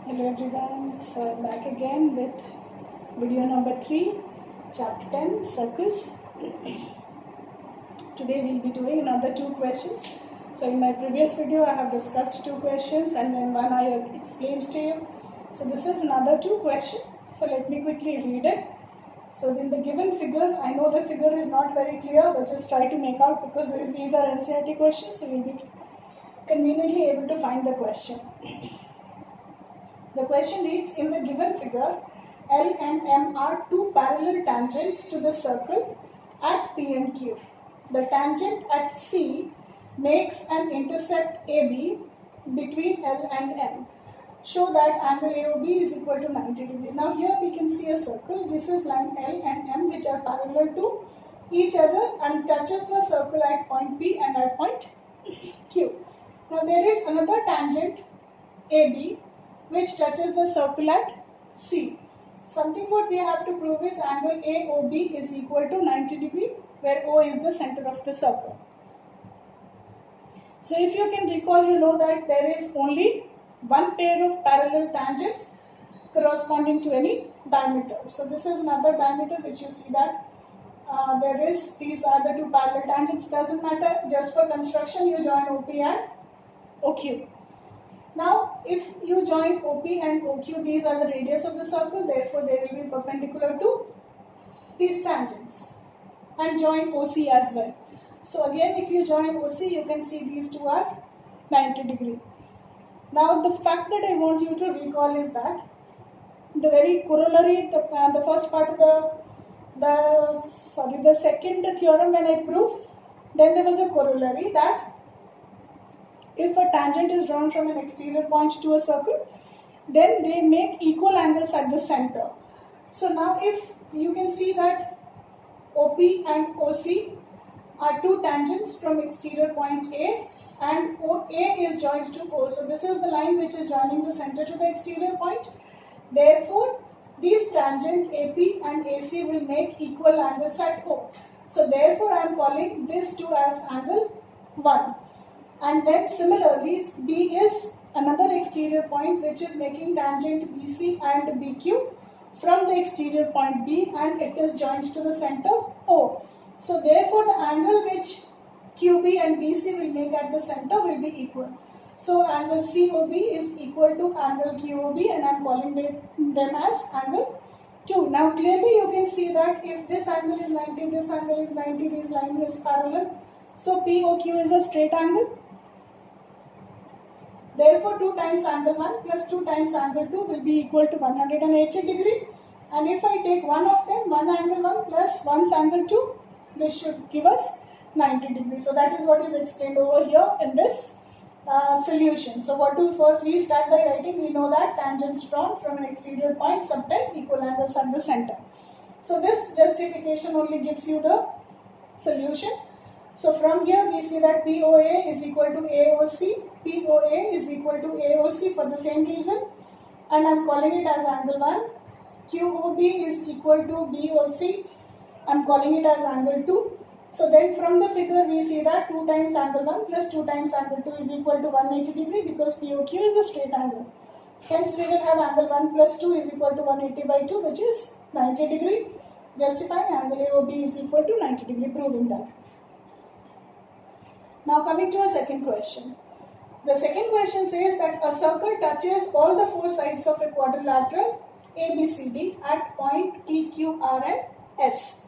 Hello everyone, so I'm back again with video number 3, chapter 10, circles. Today we'll be doing another 2 questions. So in my previous video I have discussed 2 questions and then one I have explained to you. So this is another 2 question. So let me quickly read it. So in the given figure, I know the figure is not very clear, but just try to make out because these are NCERT questions, so you'll be conveniently able to find the question. The question reads, in the given figure, L and M are 2 parallel tangents to the circle at P and Q. The tangent at C makes an intercept AB between L and M. Show that angle AOB is equal to 90 degree. Now here we can see a circle. This is line L and M which are parallel to each other and touches the circle at point P and at point Q. Now there is another tangent AB which touches the circle at C. Something what we have to prove is angle AOB is equal to 90 degree where O is the center of the circle. So if you can recall, you know that there is only one pair of parallel tangents corresponding to any diameter. So this is another diameter which you see that these are the 2 parallel tangents. Doesn't matter, just for construction you join OP and OQ. Now, if you join OP and OQ, these are the radius of the circle, therefore they will be perpendicular to these tangents, and join OC as well. So again, if you join OC, you can see these 2 are 90 degree. Now, the fact that I want you to recall is that the very corollary, the first part of the second theorem when I proved, then there was a corollary that if a tangent is drawn from an exterior point to a circle, then they make equal angles at the center. So now if you can see that OP and OC are 2 tangents from exterior point A and OA is joined to O. So this is the line which is joining the center to the exterior point. Therefore, these tangent AP and AC will make equal angles at O. So therefore, I am calling this 2 as angle 1. And then similarly, B is another exterior point which is making tangent BC and BQ from the exterior point B and it is joined to the center O. So therefore, the angle which QB and BC will make at the center will be equal. So angle COB is equal to angle QOB and I am calling them as angle 2. Now clearly you can see that if this angle is 90, this angle is 90, this line is parallel. So POQ is a straight angle. Therefore, 2 times angle 1 plus 2 times angle 2 will be equal to 180 degree. And if I take one of them, 1 angle 1 plus 1 angle 2, this should give us 90 degree. So that is what is explained over here in this solution. So what do first we start by writing? We know that tangents drawn from an exterior point subtend equal angles at the center. So this justification only gives you the solution. So from here we see that POA is equal to AOC, POA is equal to AOC for the same reason and I am calling it as angle 1. QOB is equal to BOC, I am calling it as angle 2. So then from the figure we see that 2 times angle 1 plus 2 times angle 2 is equal to 180 degree because POQ is a straight angle. Hence we will have angle 1 plus 2 is equal to 180 by 2 which is 90 degree. Justifying angle AOB is equal to 90 degree, proving that. Now coming to a second question. The second question says that a circle touches all the 4 sides of a quadrilateral ABCD at point P, Q, R and S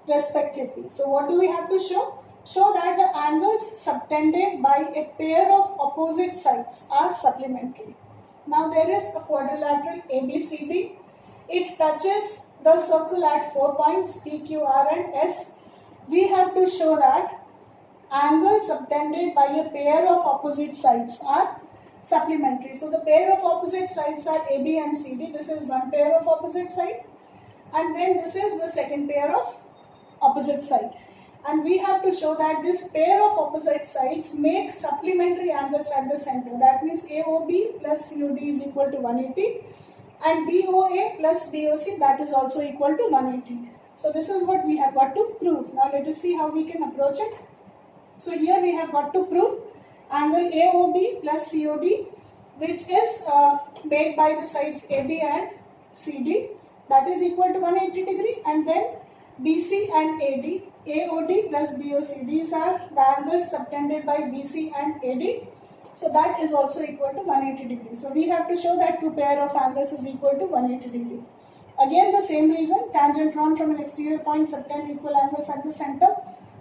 respectively. So what do we have to show? Show that the angles subtended by a pair of opposite sides are supplementary. Now there is a quadrilateral ABCD. It touches the circle at 4 points P, Q, R and S. We have to show that angles subtended by a pair of opposite sides are supplementary. So the pair of opposite sides are AB and CD. This is one pair of opposite side and then this is the second pair of opposite side. And we have to show that this pair of opposite sides make supplementary angles at the center. That means AOB plus COD is equal to 180 and BOA plus BOC that is also equal to 180. So this is what we have got to prove. Now let us see how we can approach it. So here we have got to prove angle AOB plus COD which is made by the sides AB and CD, that is equal to 180 degree, and then BC and AD, AOD plus BOC, these are the angles subtended by BC and AD. So that is also equal to 180 degree. So we have to show that two pair of angles is equal to 180 degree. Again the same reason, tangent drawn from an exterior point subtend equal angles at the center.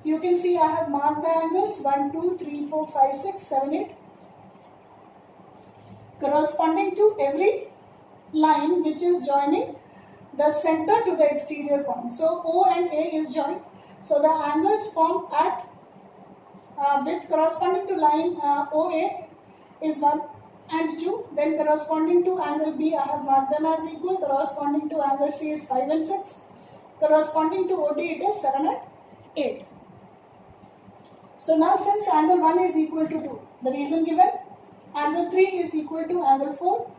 You can see I have marked the angles 1, 2, 3, 4, 5, 6, 7, 8 corresponding to every line which is joining the center to the exterior point. So O and A is joined. So the angles formed at with corresponding to line OA is 1 and 2. Then corresponding to angle B, I have marked them as equal. Corresponding to angle C is 5 and 6. Corresponding to OD it is 7 and 8. So now since angle 1 is equal to 2, the reason given, angle 3 is equal to angle 4,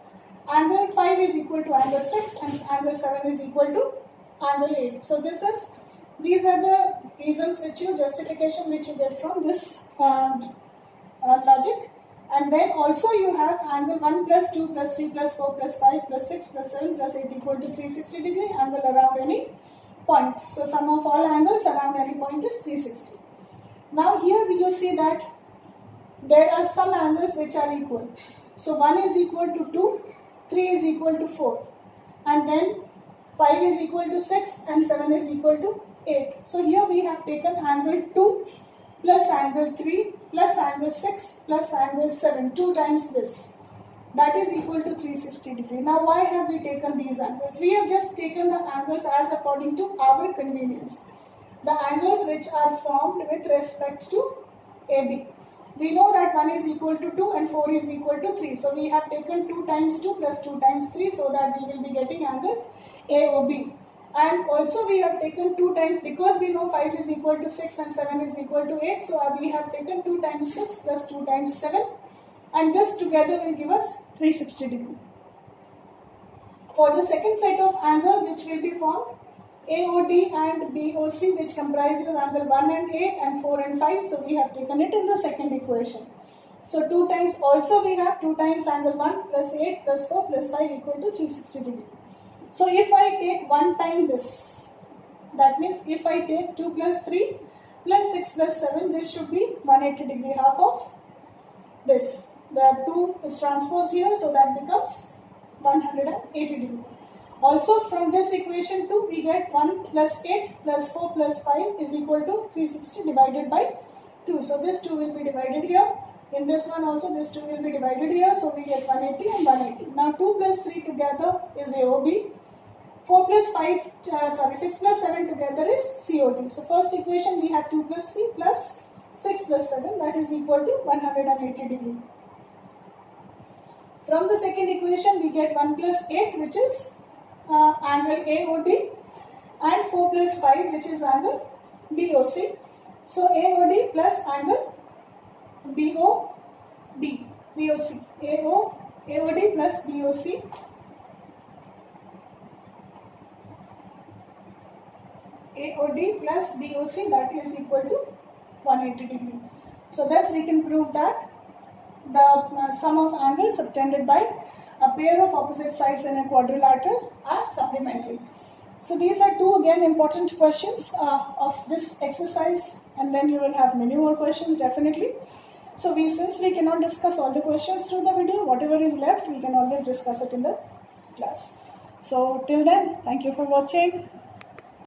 angle 5 is equal to angle 6, and angle 7 is equal to angle 8. So these are the reasons justification which you get from this logic. And then also you have angle 1 plus 2 plus 3 plus 4 plus 5 plus 6 plus 7 plus 8 equal to 360 degree, angle around any point. So sum of all angles around any point is 360. Now here you see that there are some angles which are equal. So 1 is equal to 2, 3 is equal to 4, and then 5 is equal to 6 and 7 is equal to 8. So here we have taken angle 2 plus angle 3 plus angle 6 plus angle 7, 2 times this. That is equal to 360 degree. Now why have we taken these angles? We have just taken the angles as according to our convenience. The angles which are formed with respect to AB. We know that 1 is equal to 2 and 4 is equal to 3. So we have taken 2 times 2 plus 2 times 3, so that we will be getting angle AOB. And also we have taken 2 times, because we know 5 is equal to 6 and 7 is equal to 8. So we have taken 2 times 6 plus 2 times 7. And this together will give us 360 degree. For the second set of angle which will be formed, AOD and BOC, which comprises angle 1 and 8 and 4 and 5. So we have taken it in the second equation. So 2 times, also we have 2 times angle 1 plus 8 plus 4 plus 5 equal to 360 degree. So if I take 1 time this, that means if I take 2 plus 3 plus 6 plus 7, this should be 180 degree, half of this. The 2 is transposed here, so that becomes 180 degree. Also from this equation 2, we get 1 plus 8 plus 4 plus 5 is equal to 360 divided by 2. So this 2 will be divided here. In this one also this 2 will be divided here. So we get 180 and 180. Now 2 plus 3 together is AOB. 4 plus 5, 6 plus 7 together is COD. So first equation we have 2 plus 3 plus 6 plus 7, that is equal to 180 degree. From the second equation we get 1 plus 8, which is angle AOD, and 4 plus 5, which is angle BOC. So AOD plus angle BOC. AOD plus BOC. AOD plus BOC, that is equal to 180 degree. So thus we can prove that the sum of angles subtended by a pair of opposite sides in a quadrilateral are supplementary. So these are two again important questions of this exercise, and then you will have many more questions definitely. So since we cannot discuss all the questions through the video, whatever is left we can always discuss it in the class. So till then, thank you for watching.